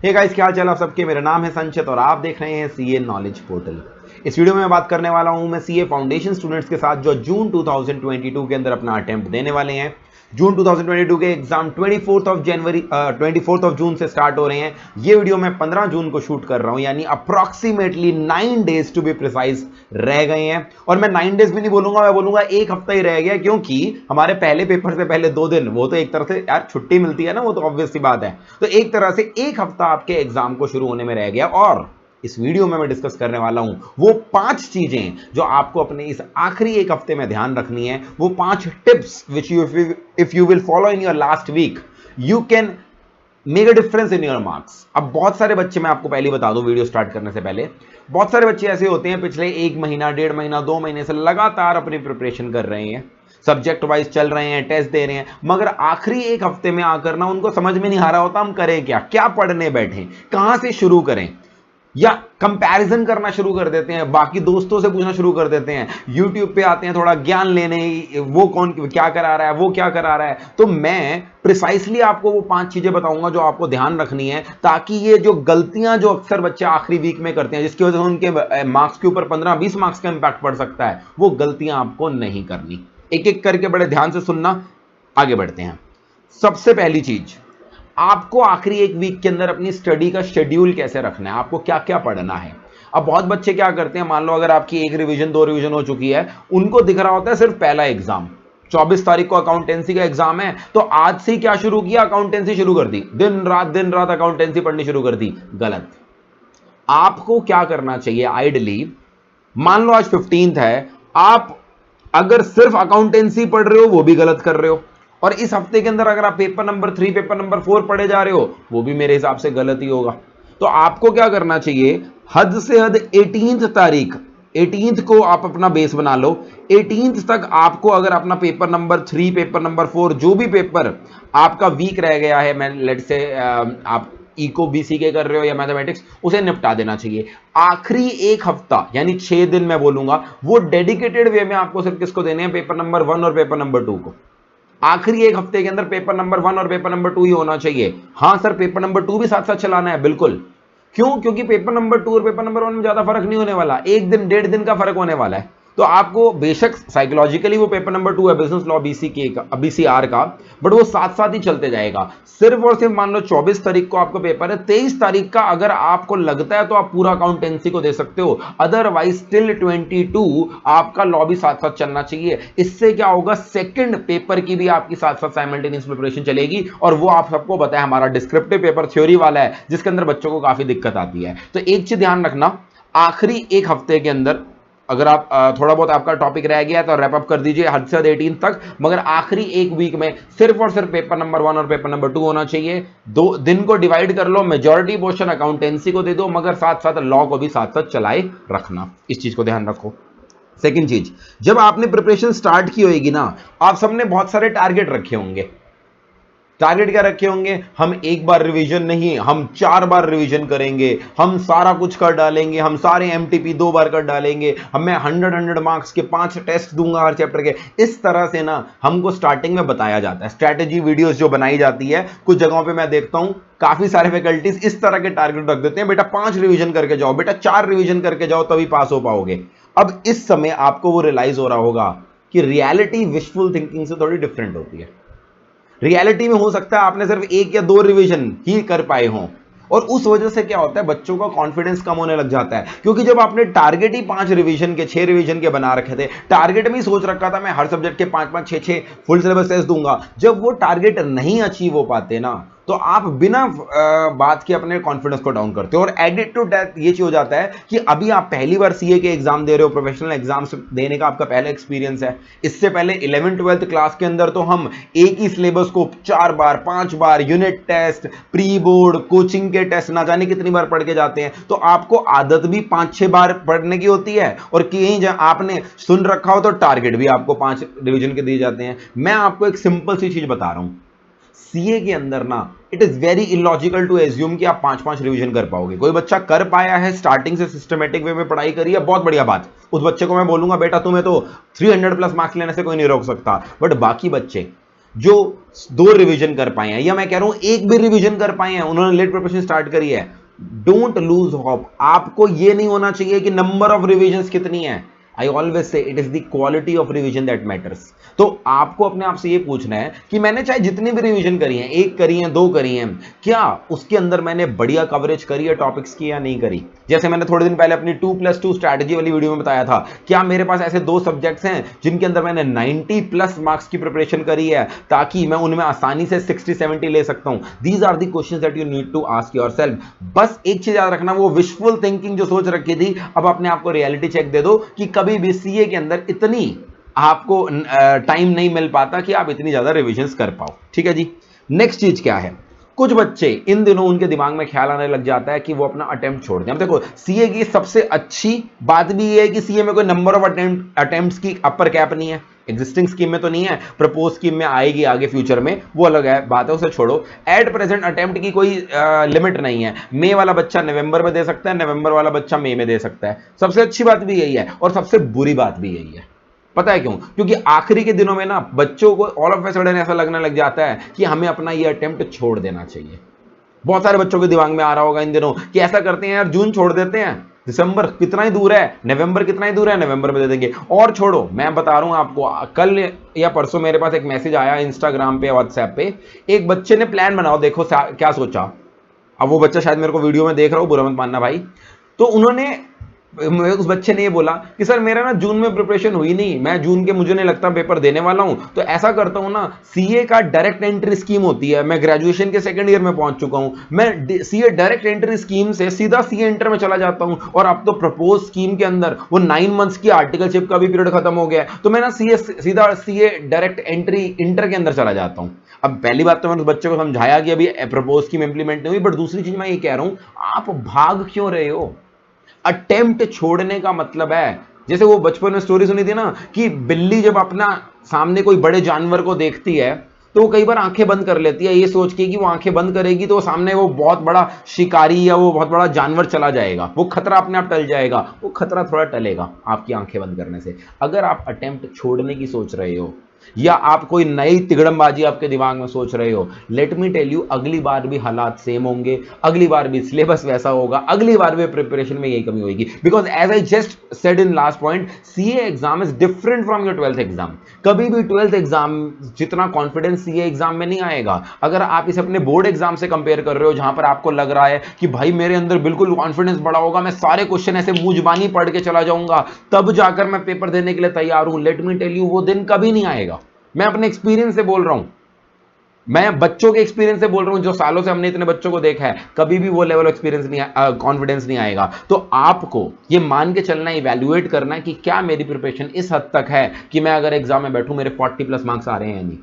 Hey guys, क्या हाल चाल आप सबके। मेरा नाम है संचित और आप देख रहे हैं सीए नॉलेज पोर्टल। इस वीडियो में मैं बात करने वाला हूं मैं सीए फाउंडेशन स्टूडेंट्स के साथ जो जून 2022 के अंदर अपना अटेम्प्ट देने वाले हैं। जून 2022 के एग्जाम 24 जून से स्टार्ट हो रहे हैं। ये वीडियो मैं 15 जून को शूट कर रहा हूं, यानी approximately 9 days to be precise रह गए हैं। और मैं 9 डेज भी नहीं बोलूंगा, मैं बोलूंगा एक हफ्ता ही रह गया, क्योंकि हमारे पहले पेपर से पहले 2 दिन वो तो एक तरह से यार छुट्टी मिलती है ना, वो तो ऑब्वियस सी बात है। तो एक तरह से एक हफ्ता आपके एग्जाम को शुरू होने में रह गया। और इस वीडियो में मैं डिस्कस करने वाला हूं वो 5 चीजें जो आपको अपने इस आखिरी एक हफ्ते में ध्यान रखनी है। वो 5 tips which you if you will follow in your last week you can make a difference in your marks. अब बहुत सारे बच्चे, मैं आपको पहले बता दूं वीडियो स्टार्ट करने से पहले, बहुत सारे बच्चे ऐसे होते हैं पिछले 1 महीना, 1.5 महीना, 2 महीने से लगातार अपनी प्रिपरेशन कर रहे हैं, सब्जेक्ट वाइज चल रहे हैं, टेस्ट दे रहे हैं, मगर आखिरी एक हफ्ते में आकर ना उनको समझ में नहीं आ रहा होता हम करें क्या, क्या पढ़ने बैठे, कहां से शुरू करें, या कंपैरिजन करना शुरू कर देते हैं, बाकी दोस्तों से पूछना शुरू कर देते हैं, यूट्यूब पे आते हैं थोड़ा ज्ञान लेने, वो कौन क्या करा रहा है, वो क्या करा रहा है। तो मैं प्रिसाइसली आपको वो 5 चीजें बताऊंगा जो आपको ध्यान रखनी है, ताकि ये जो गलतियां जो अक्सर बच्चे आखिरी वीक में करते हैं, जिसकी वजह से उनके मार्क्स के ऊपर 15-20 मार्क्स का इंपैक्ट पड़ सकता है, वो गलतियां आपको नहीं करनी। एक एक करके बड़े ध्यान से सुनना, आगे बढ़ते हैं। सबसे पहली चीज, आपको आखिरी एक वीक के अंदर अपनी स्टडी का शेड्यूल कैसे रखना है, आपको क्या क्या पढ़ना है। अब बहुत बच्चे क्या करते हैं, मान लो अगर आपकी 1 रिवीजन 2 रिवीजन हो चुकी है, उनको दिख रहा होता है सिर्फ पहला एग्जाम। 24 तारीख को अकाउंटेंसी का एग्जाम है, तो आज से क्या शुरू किया, अकाउंटेंसी शुरू कर दी, दिन रात अकाउंटेंसी पढ़नी शुरू कर दी। गलत। आपको क्या करना चाहिए आइडली, मान लो आज 15th है, आप अगर सिर्फ अकाउंटेंसी पढ़ रहे हो वो भी गलत कर रहे हो, और इस हफ्ते के अंदर अगर आप पेपर नंबर 3 पेपर नंबर 4 पढ़े जा रहे हो, वो भी मेरे हिसाब से गलत ही होगा। तो आपको क्या करना चाहिए, हद से हद 18th तारीख, 18th को आप अपना बेस बना लो। 18th तक आपको अगर अपना पेपर नंबर 3 पेपर नंबर 4 जो भी पेपर आपका वीक रह गया है, मैं लेट से आप इको बीसी के कर रहे हो या मैथमेटिक्स, उसे निपटा देना चाहिए। आखिरी एक हफ्ता यानी 6 दिन मैं बोलूंगा, वो डेडिकेटेड वे में आपको सिर्फ किसको देने हैं, पेपर नंबर 1 और पेपर नंबर 2 को। आखिरी एक हफ्ते के अंदर पेपर नंबर 1 और पेपर नंबर 2 ही होना चाहिए। हां सर, पेपर नंबर 2 भी साथ साथ चलाना है, बिल्कुल। क्यों? क्योंकि पेपर नंबर 2 और पेपर नंबर 1 में ज्यादा फर्क नहीं होने वाला, 1 दिन 1.5 दिन का फर्क होने वाला है। तो आपको बेशक साइकोलॉजिकली वो पेपर नंबर 2 है, बिजनेस लॉ बीसीआर का, बट वो साथ साथ ही चलते जाएगा। सिर्फ और सिर्फ मान लो 24 तारीख को आपका पेपर है, 23 तारीख का अगर आपको लगता है तो आप पूरा अकाउंटेंसी को दे सकते हो, अदरवाइज टिल 22 आपका लॉ भी साथ साथ चलना चाहिए। इससे क्या होगा, सेकंड पेपर की भी आपकी साथ साथ साइमल्टेनियस प्रिपरेशन चलेगी, और वो आप सबको पता है हमारा डिस्क्रिप्टिव पेपर थ्योरी वाला है, जिसके अंदर बच्चों को काफी दिक्कत आती है। तो एक चीज ध्यान रखना, आखिरी एक हफ्ते के अंदर अगर आप थोड़ा बहुत आपका टॉपिक रह गया तो रैप अप कर दीजिए हद से 18 तक, मगर आखिरी एक वीक में सिर्फ और सिर्फ पेपर नंबर 1 और पेपर नंबर 2 होना चाहिए। 2 दिन को डिवाइड कर लो, मेजॉरिटी पोर्शन अकाउंटेंसी को दे दो, मगर साथ साथ लॉ को भी साथ साथ चलाए रखना। इस चीज को ध्यान रखो। सेकंड चीज, जब आपने प्रिपरेशन स्टार्ट की होगी ना, आप सबने बहुत सारे टारगेट रखे होंगे। टारगेट क्या रखे होंगे, हम एक बार रिवीजन नहीं, हम 4 बार रिवीजन करेंगे, हम सारा कुछ कर डालेंगे, हम सारे एमटीपी 2 बार कर डालेंगे, मैं 100 मार्क्स के 5 टेस्ट दूंगा हर चैप्टर के। इस तरह से ना हमको स्टार्टिंग में बताया जाता है, स्ट्रैटेजी वीडियोस जो बनाई जाती है, कुछ जगहों पे मैं देखता हूं काफी सारे फैकल्टीज इस तरह के टारगेट रख देते हैं, बेटा 5 रिवीजन करके जाओ, बेटा 4 रिवीजन करके जाओ, तभी पास हो पाओगे। अब इस समय आपको वो रियलाइज हो रहा होगा कि रियलिटी विशफुल थिंकिंग से थोड़ी डिफरेंट होती है। रियलिटी में हो सकता है आपने सिर्फ 1 या 2 रिवीजन ही कर पाए हों, और उस वजह से क्या होता है, बच्चों का कॉन्फिडेंस कम होने लग जाता है। क्योंकि जब आपने टारगेट ही 5 रिवीजन के 6 रिवीजन के बना रखे थे, टारगेट में ही सोच रखा था मैं हर सब्जेक्ट के 5-5 6-6 फुल सिलेबस टेस्ट दूंगा, जब वो टारगेट नहीं अचीव हो पाते ना, तो आप बिना बात के अपने कॉन्फिडेंस को डाउन करते हो। और एडिट टू दैट ये चीज हो जाता है कि अभी आप पहली बार सीए के एग्जाम दे रहे हो, प्रोफेशनल एग्जाम्स देने का आपका पहला एक्सपीरियंस है। इससे पहले 11th-12th क्लास के अंदर तो हम एक ही सिलेबस को 4 बार 5 बार unit test, pre board, coaching के टेस्ट ना जाने कितनी बार पढ़ के जाते हैं। तो आपको आदत भी 5-6 बार पढ़ने की होती है, और कहीं जब आपने सुन रखा हो तो टारगेट भी आपको 5 रिवीजन के दिए जाते हैं। मैं आपको एक सिंपल सी चीज बता रहा हूं, सीए के अंदर ना it is very illogical to assume कि आप 5-5 रिवीजन कर पाओगे। कोई बच्चा कर पाया है, स्टार्टिंग से सिस्टमेटिक वे में पढ़ाई करी है, बहुत बढ़िया बात, उस बच्चे को मैं बोलूंगा बेटा तुम्हें तो 300 प्लस मार्क्स लेने से कोई नहीं रोक सकता। बट बाकी बच्चे जो 2 रिवीजन कर पाए हैं, या मैं कह रहा हूं एक भी रिवीजन कर पाए हैं, उन्होंने लेट प्रिपरेशन स्टार्ट करी है, डोंट लूज होप। आपको यह नहीं होना चाहिए कि नंबर ऑफ रिवीजन कितनी है। I always say it is the quality of revision that matters. तो आपको अपने आप से यह पूछना है कि मैंने चाहे जितनी भी रिवीजन करी है, 1 करी है, 2 करी है, क्या उसके अंदर मैंने बढ़िया कवरेज करी है टॉपिक्स की या नहीं करी। जैसे मैंने थोड़े दिन पहले अपनी 2+2 स्ट्रैटेजी वाली वीडियो में बताया था, क्या मेरे पास ऐसे 2 सब्जेक्ट्स हैं जिनके अंदर मैंने 90+ मार्क्स की प्रिपरेशन करी है ताकि मैं उनमें आसानी से 60-70 ले सकता हूं। These are the questions that you need to ask yourself. बस एक चीज याद रखना, वो विशफुल थिंकिंग जो सोच रखी थी, अब अपने आप को रियलिटी चेक दे दो कि कभी भी सीए के अंदर इतनी आपको टाइम नहीं मिल पाता कि आप इतनी ज्यादा रिविजन्स कर पाओ। ठीक है जी। नेक्स्ट चीज क्या है, कुछ बच्चे इन दिनों उनके दिमाग में ख्याल आने लग जाता है कि वो अपना अटेम्प्ट छोड़ दें। अब देखो, सीए की सबसे अच्छी बात भी ये है कि सीए में कोई नंबर ऑफ अटेम्प्ट्स की अपर कैप नहीं है। एग्जिस्टिंग स्कीम में तो नहीं है, प्रपोज स्कीम में आएगी आगे फ्यूचर में, वो अलग है बात है, उसे छोड़ो। एट प्रेजेंट अटेम्प्ट की कोई लिमिट नहीं है। मई वाला बच्चा नवंबर में दे सकता है, नवंबर वाला बच्चा मई में दे सकता है। सबसे अच्छी बात भी यही है और सबसे बुरी बात भी यही है। पता है क्यों? क्योंकि आखिरी के दिनों में ना बच्चों को ऑल ऑफ ए सडन ऐसा लगने लग जाता है कि हमें अपना ये अटेम्प्ट छोड़ देना चाहिए। बहुत सारे बच्चों के दिमाग में आ रहा होगा इन दिनों कि ऐसा करते हैं यार, जून छोड़ देते हैं, दिसंबर कितना ही दूर है, नवंबर कितना ही दूर है, नवंबर में दे देंगे। और छोड़ो, मैं बता रहा हूं आपको, कल या परसों मेरे पास एक मैसेज आया इंस्टाग्राम पे, व्हाट्सएप पे, एक बच्चे ने प्लान बनाओ, देखो क्या सोचा। अब वो बच्चा शायद मेरे को वीडियो में देख रहा हो, बुरा मत मानना भाई। तो उन्होंने, उस बच्चे ने ये बोला कि सर मेरा ना जून में प्रिपरेशन हुई नहीं, मैं जून के मुझे नहीं लगता पेपर देने वाला हूं, तो ऐसा करता हूं ना, सीए का डायरेक्ट एंट्री स्कीम होती है, मैं ग्रेजुएशन के 2nd ईयर में पहुंच चुका हूं, मैं सीए डायरेक्ट एंट्री स्कीम से सीधा सीए इंटर में चला जाता हूं, और अब तो प्रपोज स्कीम के अंदर वो 9 मंथ्स की आर्टिकलशिप का भी पीरियड खत्म हो गया है, तो मैं ना सीधा सीए डायरेक्ट एंट्री इंटर के अंदर चला जाता हूं। अब पहली बात तो मैंने उस बच्चे को समझाया कि अभी प्रपोज स्कीम इंप्लीमेंट नहीं हुई, बट दूसरी चीज मैं ये कह रहा हूं, आप भाग क्यों रहे हो? अटेम्प्ट छोड़ने का मतलब है, जैसे वो बचपन में स्टोरी सुनी थी ना कि बिल्ली जब अपना सामने कोई बड़े जानवर को देखती है तो वो कई बार आंखें बंद कर लेती है, ये सोच के कि वो आंखें बंद करेगी तो सामने वो बहुत बड़ा शिकारी या वो बहुत बड़ा जानवर चला जाएगा, वो खतरा अपने आप टल जाएगा। वो खतरा थोड़ा टलेगा आपकी आंखें बंद करने से। अगर आप अटेम्प्ट छोड़ने की सोच रहे हो या आप कोई नई तिगड़मबाजी आपके दिमाग में सोच रहे हो, लेट मी टेल यू, अगली बार भी हालात सेम होंगे, अगली बार भी सिलेबस वैसा होगा, अगली बार भी प्रिपरेशन में यही कमी होगी। Because as I just said in last point, CA exam is different from your 12th exam. कभी भी 12th एग्जाम जितना कॉन्फिडेंस सीए एग्जाम में नहीं आएगा। अगर आप इसे अपने बोर्ड एग्जाम से कंपेयर कर रहे हो, जहां पर आपको लग रहा है कि भाई मेरे अंदर बिल्कुल कॉन्फिडेंस बढ़ा होगा, मैं सारे क्वेश्चन ऐसे मुंह जुबानी पढ़ के चला जाऊंगा, तब जाकर मैं पेपर देने के लिए तैयार हूं, लेट मी टेल यू, वो दिन कभी नहीं आएगा। मैं अपने एक्सपीरियंस से बोल रहा हूं, मैं बच्चों के एक्सपीरियंस से बोल रहा हूं, जो सालों से हमने इतने बच्चों को देखा है, कभी भी वो लेवल एक्सपीरियंस नहीं, कॉन्फिडेंस नहीं आएगा। तो आपको ये मान के चलना, इवैल्यूएट करना है कि क्या मेरी प्रिपरेशन इस हद तक है कि मैं अगर एग्जाम में बैठूं मेरे 40+ मार्क्स आ रहे हैं या नहीं।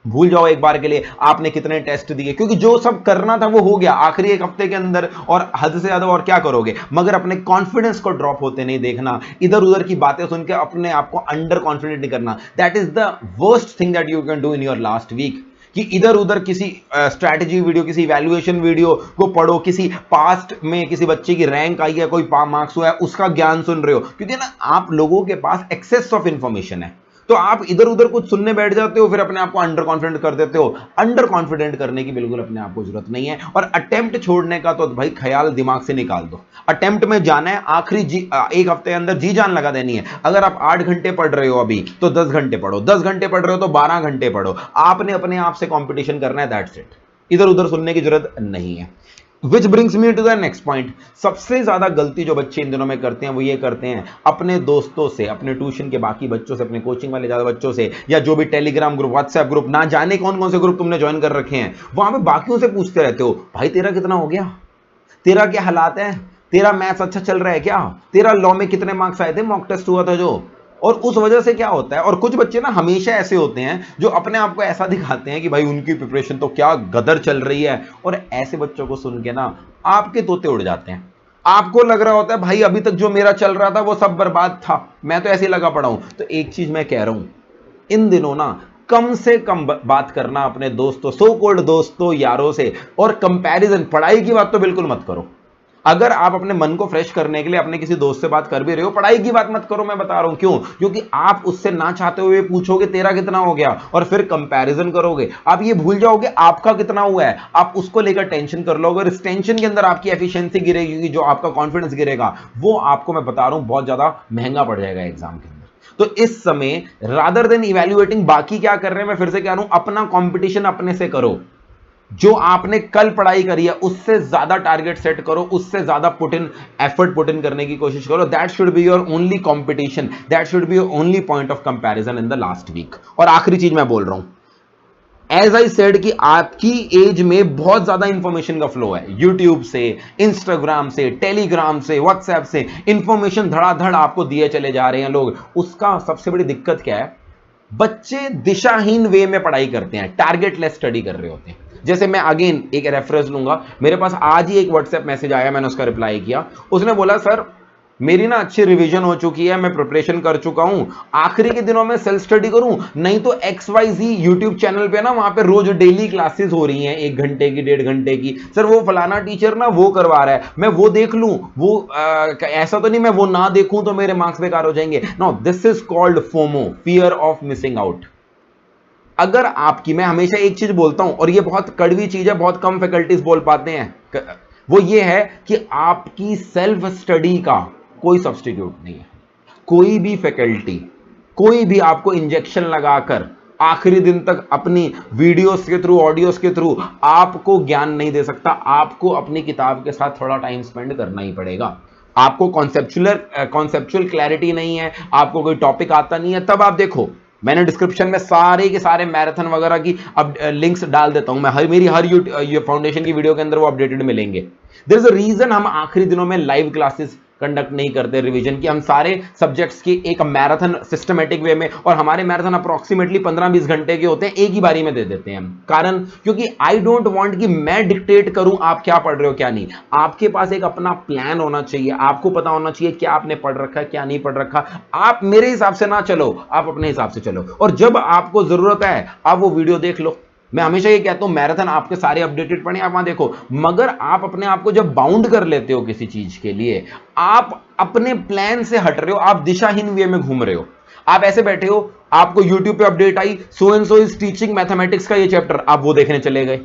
भूल जाओ एक बार के लिए आपने कितने टेस्ट दिए, क्योंकि जो सब करना था वो हो गया आखिरी 1 हफ्ते के अंदर, और हद से ज्यादा और क्या करोगे। मगर अपने कॉन्फिडेंस को ड्रॉप होते नहीं देखना, इधर उधर की बातें सुन के अपने आप को अंडर कॉन्फिडेंट नहीं करना। That is the worst thing that you can do in your last week, कि इधर उधर किसी स्ट्रैटेजी वीडियो, किसी वैल्यूएशन वीडियो को पढ़ो, किसी पास्ट में किसी बच्चे की रैंक आई है, कोई मार्क्स हुआ है, उसका ज्ञान सुन रहे हो, क्योंकि ना आप लोगों के पास एक्सेस ऑफ इंफॉर्मेशन है, तो आप इधर उधर कुछ सुनने बैठ जाते हो, फिर अपने आप को अंडर कॉन्फिडेंट कर देते हो। अंडर कॉन्फिडेंट करने की बिल्कुल अपने आप को जरूरत नहीं है। और अटेम्प्ट छोड़ने का तो भाई ख्याल दिमाग से निकाल दो। अटेम्प्ट में जाना है, आखिरी 1 हफ्ते के अंदर जी जान लगा देनी है। अगर आप 8 घंटे पढ़ रहे हो अभी, तो 10 घंटे पढ़ो, 10 घंटे पढ़ रहे हो तो 12 घंटे पढ़ो। आपने अपने आप से कॉम्पिटिशन करना है, दैट्स इट। इधर उधर सुनने की जरूरत नहीं है। Which brings me to the next point, सबसे ज्यादा गलती जो बच्चे इन दिनों में करते हैं वो ये करते हैं, अपने दोस्तों से, अपने ट्यूशन के बाकी बच्चों से, अपने कोचिंग वाले ज्यादा बच्चों से, या जो भी टेलीग्राम ग्रुप, व्हाट्सएप ग्रुप, ना जाने कौन कौन से ग्रुप तुमने ज्वाइन कर रखे हैं, वहां पे बाकियों से पूछते रहते हो, भाई तेरा कितना हो गया, तेरा क्या हालात है, तेरा मैथ्स अच्छा चल रहा है क्या, तेरा लॉ में कितने मार्क्स आए थे, मॉक टेस्ट हुआ था जो। और उस वजह से क्या होता है, और कुछ बच्चे ना हमेशा ऐसे होते हैं जो अपने आप को ऐसा दिखाते हैं कि भाई उनकी प्रिपरेशन तो क्या गदर चल रही है, और ऐसे बच्चों को सुन के ना आपके तोते उड़ जाते हैं। आपको लग रहा होता है भाई अभी तक जो मेरा चल रहा था वो सब बर्बाद था, मैं तो ऐसे ही लगा पड़ा हूं। तो एक चीज मैं कह रहा हूं, इन दिनों ना कम से कम बात करना अपने दोस्तों, सो कॉल्ड दोस्तों, यारों से, और कंपैरिजन, पढ़ाई की बात तो बिल्कुल मत करो। अगर आप अपने मन को फ्रेश करने के लिए अपने किसी दोस्त से बात कर भी रहे हो, पढ़ाई की बात मत करो, मैं बता रहा हूं क्यों, क्योंकि आप उससे ना चाहते हुए पूछोगे तेरा कितना हो गया और फिर कंपैरिजन करोगे, आप ये भूल जाओगे आपका कितना हुआ है, आप उसको लेकर टेंशन कर लोगे और इस टेंशन के अंदर आपकी एफिशिएंसी गिरेगी, जो आपका कॉन्फिडेंस गिरेगा वो आपको मैं बता रहा हूं बहुत ज्यादा महंगा पड़ जाएगा एग्जाम के अंदर। तो इस समय रादर देन इवैल्यूएटिंग बाकी क्या कर रहे हैं, मैं फिर से कह रहा हूं अपना कंपटीशन अपने से करो, जो आपने कल पढ़ाई करी है उससे ज्यादा टारगेट सेट करो, उससे ज्यादा put in effort put in करने की कोशिश करो। That should be your only competition, that should be your only point of comparison in the last week. और आखिरी चीज मैं बोल रहा हूं, एज आई सेड कि आपकी एज में बहुत ज्यादा इंफॉर्मेशन का फ्लो है, यूट्यूब से, इंस्टाग्राम से, टेलीग्राम से, व्हाट्सएप से इंफॉर्मेशन धड़ाधड़ आपको दिए चले जा रहे हैं लोग। उसका सबसे बड़ी दिक्कत क्या है, बच्चे दिशाहीन वे में पढ़ाई करते हैं, टारगेटलेस स्टडी कर रहे होते हैं। जैसे मैं अगेन एक रेफरेंस लूंगा, मेरे पास आज ही एक व्हाट्सएप मैसेज आया, मैंने उसका रिप्लाई किया। उसने बोला सर मेरी ना अच्छी रिवीजन हो चुकी है, मैं प्रिपरेशन कर चुका हूं, आखिरी के दिनों में सेल्फ स्टडी करूं, नहीं तो XYZ यूट्यूब चैनल पे ना वहां पे रोज डेली क्लासेस हो रही हैं 1 घंटे की 1.5 घंटे की, सर वो फलाना टीचर ना वो करवा रहा है, मैं वो देख लूं, वो ऐसा तो नहीं मैं वो ना देखूं तो मेरे मार्क्स बेकार हो जाएंगे। No, this is called FOMO, fear of missing out. अगर आपकी, मैं हमेशा एक चीज बोलता हूं और ये बहुत कड़वी चीज है, बहुत कम फैकल्टीज बोल पाते हैं, वो ये है कि आपकी सेल्फ स्टडी का कोई सब्स्टिट्यूट नहीं है। कोई भी फैकल्टी, कोई भी आपको इंजेक्शन लगाकर आखिरी दिन तक अपनी वीडियोस के थ्रू, ऑडियोस के थ्रू आपको ज्ञान नहीं दे सकता। आपको अपनी किताब के साथ थोड़ा टाइम स्पेंड करना ही पड़ेगा। आपको कॉन्सेप्चुअल क्लैरिटी नहीं है, आपको कोई टॉपिक आता नहीं है, तब आप देखो मैंने डिस्क्रिप्शन में सारे के सारे मैराथन वगैरह की अब लिंक्स डाल देता हूं मैं, मेरी हर फाउंडेशन की वीडियो के अंदर वो अपडेटेड मिलेंगे। देयर इज अ रीजन हम आखिरी दिनों में लाइव क्लासेस कंडक्ट नहीं करते रिवीजन की, हम सारे सब्जेक्ट्स की एक मैराथन सिस्टमेटिक वे में, और हमारे मैराथन अप्रोक्सीमेटली 15-20 घंटे के होते हैं, एक ही बारी में दे देते हैं हम। कारण क्योंकि आई डोंट वांट कि मैं डिक्टेट करूं आप क्या पढ़ रहे हो क्या नहीं। आपके पास एक अपना प्लान होना चाहिए, आपको पता होना चाहिए क्या आपने पढ़ रखा है क्या नहीं पढ़ रखा। आप मेरे हिसाब से ना चलो, आप अपने हिसाब से चलो, और जब आपको जरूरत है आप वो वीडियो देख लो। मैं हमेशा ये कहता हूं मैराथन आपके सारे अपडेटेड पढ़े, आप वहां देखो, मगर आप अपने आप को जब बाउंड कर लेते हो किसी चीज के लिए, आप अपने प्लान से हट रहे हो, आप दिशाहीन वे में घूम रहे हो। आप ऐसे बैठे हो, आपको यूट्यूब पे update I, so and so is teaching mathematics का ये चैप्टर, आप वो देखने चले गए।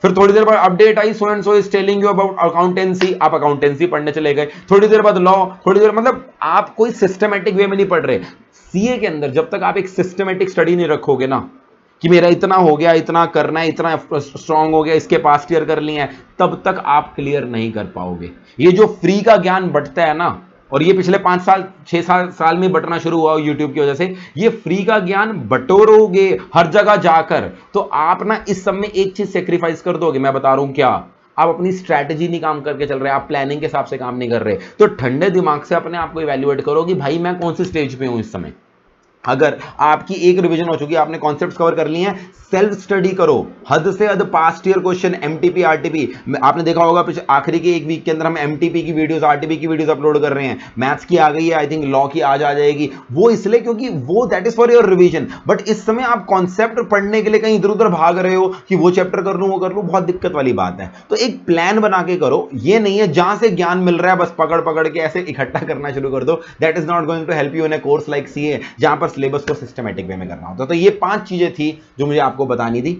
फिर थोड़ी देर बाद update I, so and so is telling you about accountancy, आप अकाउंटेंसी पढ़ने चले गए। थोड़ी देर बाद लॉ, थोड़ी देर, मतलब आप कोई सिस्टमेटिक वे में नहीं पढ़ रहे। सीए के अंदर जब तक आप एक सिस्टमेटिक स्टडी नहीं रखोगे ना, कि मेरा इतना हो गया, इतना करना है, इतना स्ट्रांग हो गया, इसके पास क्लियर कर लिए हैं, तब तक आप क्लियर नहीं कर पाओगे। ये जो फ्री का ज्ञान बंटता है ना, और ये पिछले 5 साल 6 साल में बंटना शुरू हुआ यूट्यूब की वजह से, ये फ्री का ज्ञान बटोरोगे हर जगह जाकर, तो आप ना इस सब में एक चीज सेक्रीफाइस कर दोगे। मैं बता रहा हूं क्या, आप अपनी स्ट्रैटेजी नहीं काम करके चल रहे, आप प्लानिंग के हिसाब से काम नहीं कर रहे। तो ठंडे दिमाग से अपने आप को इवैल्यूएट करो कि भाई मैं कौन सी स्टेज पे हूं इस समय। अगर आपकी एक रिवीजन हो चुकी है, आपने कॉन्सेप्ट्स कवर कर लिए हैं, सेल्फ स्टडी करो, हद से हद past year question, MTP RTP, आपने देखा होगा आखिरी के एक वीक के अंदर हम एमटीपी की वीडियोस, आरटीपी की वीडियोस अपलोड कर रहे हैं। मैथ्स की आ गई है, आई थिंक लॉ की आज आ जाएगी, वो इसलिए क्योंकि वो that is for your revision. But इस समय आप कॉन्सेप्ट पढ़ने के लिए कहीं इधर उधर भाग रहे हो कि वो चैप्टर कर लूं वो कर लूं, बहुत दिक्कत वाली बात है। तो एक प्लान बना के करो, ये नहीं है जहां से ज्ञान मिल रहा है बस पकड़ पकड़ के ऐसे इकट्ठा करना शुरू कर दो। That is not going to help you in a course like CA, जहां पर सिलेबस को सिस्टमेटिक वे में करना होता। तो ये 5 चीजें थी जो मुझे आपको बतानी थी।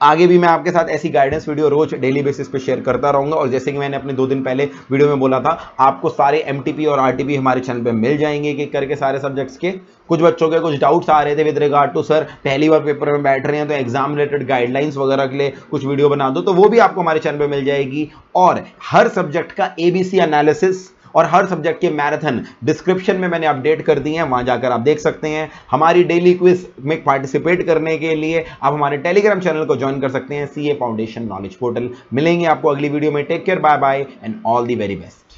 आगे भी मैं आपके साथ ऐसी गाइडेंस वीडियो रोज डेली बेसिस पे शेयर करता रहूंगा। और जैसे कि मैंने अपने 2 दिन पहले वीडियो में बोला था, आपको सारे एमटीपी और आरटीपी हमारे चैनल पे मिल जाएंगे एक करके सारे सब्जेक्ट्स के। कुछ बच्चों के कुछ डाउट्स आ रहे थे विद रिगार्ड टू सर पहली बार पेपर में बैठ रहे हैं तो एग्जाम रिलेटेड गाइडलाइंस वगैरह के लिए कुछ वीडियो बना दो, तो वो भी आपको हमारे चैनल पे मिल जाएगी। और हर सब्जेक्ट का एबीसी एनालिसिस और हर सब्जेक्ट के मैराथन डिस्क्रिप्शन में मैंने अपडेट कर दी हैं, वहां जाकर आप देख सकते हैं। हमारी डेली क्विज में पार्टिसिपेट करने के लिए आप हमारे टेलीग्राम चैनल को ज्वाइन कर सकते हैं, सीए फाउंडेशन नॉलेज पोर्टल। मिलेंगे आपको अगली वीडियो में। Take care, bye bye and all the very best.